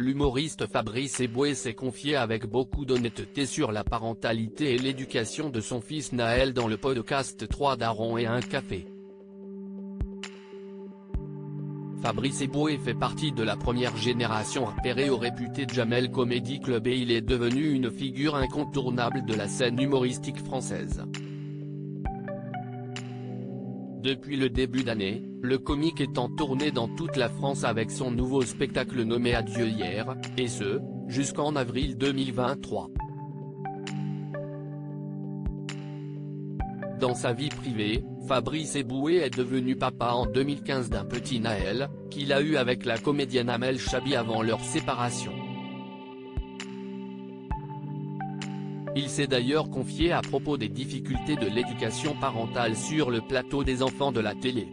L'humoriste Fabrice Eboué s'est confié avec beaucoup d'honnêteté sur la parentalité et l'éducation de son fils Naël dans le podcast 3 darons et un café. Fabrice Eboué fait partie de la première génération repérée au réputé Jamel Comedy Club et il est devenu une figure incontournable de la scène humoristique française. Depuis le début d'année, le comique est en tournée dans toute la France avec son nouveau spectacle nommé Adieu hier, et ce, jusqu'en avril 2023. Dans sa vie privée, Fabrice Eboué est devenu papa en 2015 d'un petit Naël, qu'il a eu avec la comédienne Amel Chabi avant leur séparation. Il s'est d'ailleurs confié à propos des difficultés de l'éducation parentale sur le plateau des enfants de la télé.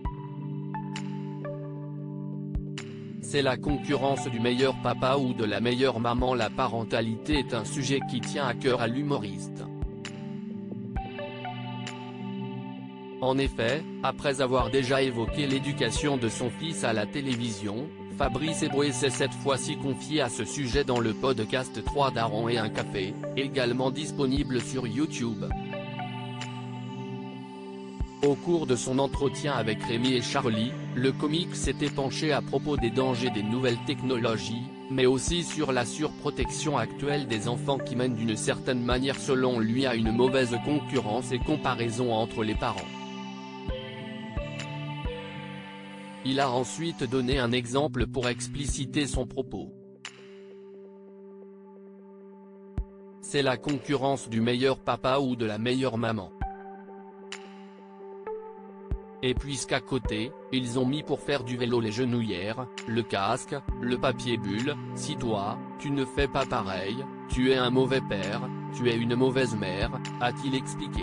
C'est la concurrence du meilleur papa ou de la meilleure maman. La parentalité est un sujet qui tient à cœur à l'humoriste. En effet, après avoir déjà évoqué l'éducation de son fils à la télévision, Fabrice Eboué s'est cette fois-ci confié à ce sujet dans le podcast 3 darons et un café, également disponible sur YouTube. Au cours de son entretien avec Rémi et Charlie, le comique s'était penché à propos des dangers des nouvelles technologies, mais aussi sur la surprotection actuelle des enfants qui mène d'une certaine manière selon lui à une mauvaise concurrence et comparaison entre les parents. Il a ensuite donné un exemple pour expliciter son propos. C'est la concurrence du meilleur papa ou de la meilleure maman. Et puisqu'à côté, ils ont mis pour faire du vélo les genouillères, le casque, le papier bulle, si toi, tu ne fais pas pareil, tu es un mauvais père, tu es une mauvaise mère, a-t-il expliqué.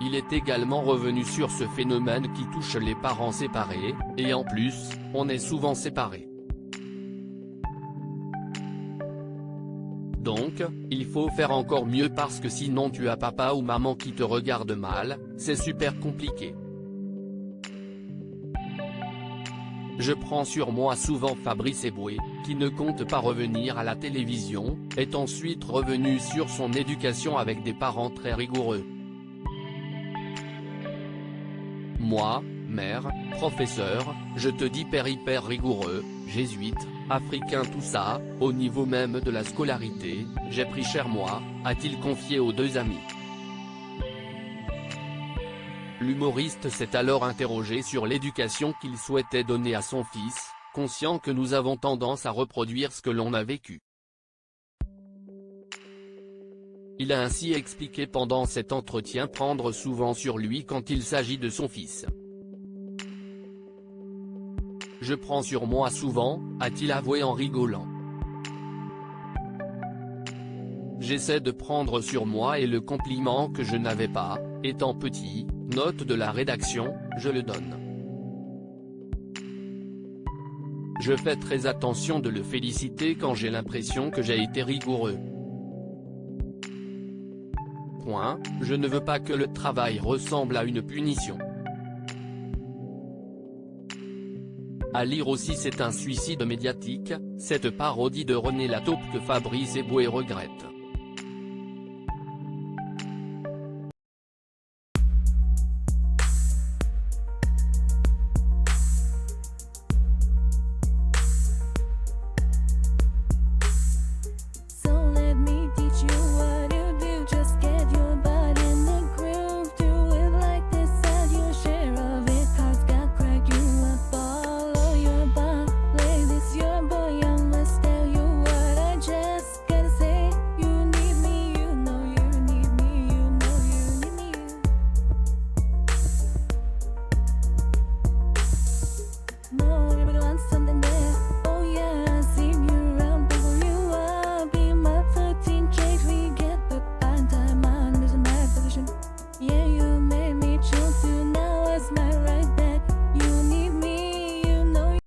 Il est également revenu sur ce phénomène qui touche les parents séparés, et en plus, on est souvent séparés. Donc, il faut faire encore mieux parce que sinon tu as papa ou maman qui te regarde mal, c'est super compliqué. Je prends sur moi souvent. Fabrice Eboué, qui ne compte pas revenir à la télévision, est ensuite revenu sur son éducation avec des parents très rigoureux. Moi, mère, professeur, je te dis père hyper rigoureux, jésuite, africain tout ça, au niveau même de la scolarité, j'ai pris cher moi, a-t-il confié aux deux amis. L'humoriste s'est alors interrogé sur l'éducation qu'il souhaitait donner à son fils, conscient que nous avons tendance à reproduire ce que l'on a vécu. Il a ainsi expliqué pendant cet entretien prendre souvent sur lui quand il s'agit de son fils. Je prends sur moi souvent, a-t-il avoué en rigolant. J'essaie de prendre sur moi et le compliment que je n'avais pas, étant petit, note de la rédaction, je le donne. Je fais très attention de le féliciter quand j'ai l'impression que j'ai été rigoureux. Je ne veux pas que le travail ressemble à une punition. À lire aussi C'est un suicide médiatique, cette parodie de René Lataupe que Fabrice Eboué regrette.